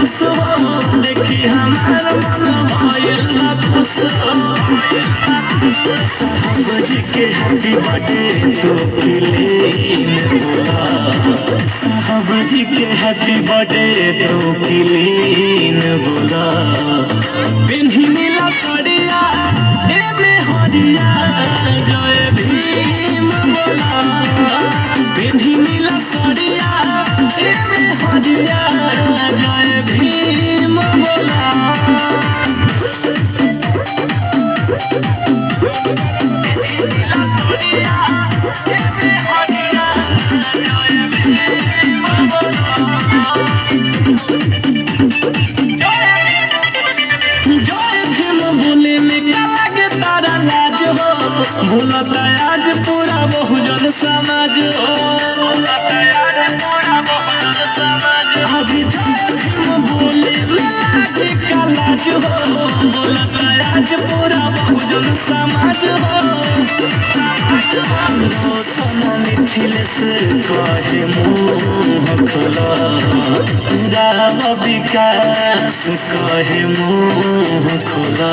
देखी हमार मन भइल बा खुश साहब जी के हैप्पी बर्थडे तो क्लीन बोला साहब जी के हैप्पी बर्थडे तो क्लीन बोला पिन्ही नीला साड़िया एमे हरिया जय भीम बोला पिन्ही नीला साड़िया एमे हरिया जय भीम बोला भूलता आज पूरा बहुजन समाज आज बोले लागे कलाज हो भूलता आज पूरा बहुजन समाज मिथिलेश कहे मुँह खोला राम विकास कहे मुँह खोला